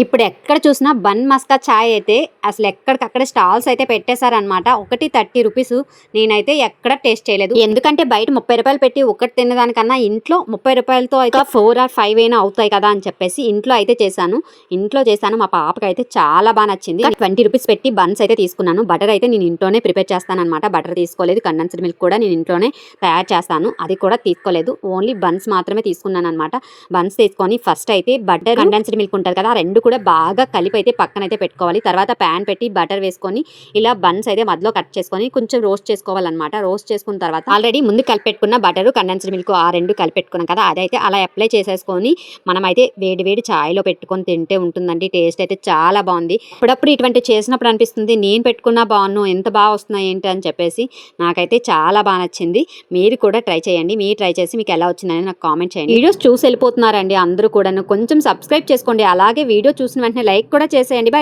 ఇప్పుడు ఎక్కడ చూసినా బన్ మస్కా చాయ్ అయితే అసలు ఎక్కడికక్కడ స్టాల్స్ అయితే పెట్టేశారనమాట. ఒకటి 30 రూపీస్. నేనైతే ఎక్కడ టేస్ట్ చేయలేదు. ఎందుకంటే బయట 30 రూపాయలు పెట్టి ఒకటి తినదానికన్నా ఇంట్లో 30 రూపాయలతో అయితే 4 ఆర్ 5 అయినా అవుతాయి కదా అని చెప్పేసి ఇంట్లో అయితే చేశాను. మా పాపకి అయితే చాలా బాగా నచ్చింది. 20 రూపీస్ పెట్టి బన్స్ అయితే తీసుకున్నాను. బటర్ అయితే నేను ఇంట్లోనే ప్రిపేర్ చేస్తాను అనమాట. బటర్ తీసుకోలేదు. కండెన్స్డ్ మిల్క్ కూడా నేను ఇంట్లోనే తయారు చేస్తాను. అది కూడా తీసుకోలేదు. ఓన్లీ బన్స్ మాత్రమే తీసుకున్నాను అనమాట. బన్స్ తీసుకొని ఫస్ట్ అయితే బటర్ కండెన్స్డ్ మిల్క్ ఉంటుంది కదా, ఆ రెండు కూడా బాగా కలిపి అయితే పక్కన అయితే పెట్టుకోవాలి. తర్వాత ప్యాన్ పెట్టి బటర్ వేసుకొని ఇలా బన్స్ అయితే మధ్యలో కట్ చేసుకొని కొంచెం రోస్ట్ చేసుకోవాలన్నమాట. రోస్ట్ చేసుకున్న తర్వాత ఆల్రెడీ ముందు కలిపి పెట్టుకున్న బటర్ కండెన్స్డ్ మిల్క్ ఆ రెండు కలిపి పెట్టుకున్నాం కదా, అదైతే అలా అప్లై చేసేసుకొని మనమైతే వేడి వేడి ఛాయ్లో పెట్టుకొని తింటే ఉంటుందండి. టేస్ట్ అయితే చాలా బాగుంది. అప్పుడప్పుడు ఇటువంటి చేసినప్పుడు అనిపిస్తుంది నేను పెట్టుకున్నా బాగున్నాను, ఎంత బాగా వస్తున్నాయి ఏంటి అని చెప్పేసి. నాకైతే చాలా బాగా నచ్చింది. మీరు కూడా ట్రై చేయండి. మీరు ట్రై చేసి మీకు ఎలా వచ్చిందని నాకు కామెంట్ చేయండి. వీడియోస్ చూసి వెళ్ళిపోతున్నారండి అందరూ కూడా. కొంచెం సబ్స్క్రైబ్ చేసుకోండి. అలాగే వీడియో చూసిన వెంటనే లైక్ కూడా చేసేయండి. బై.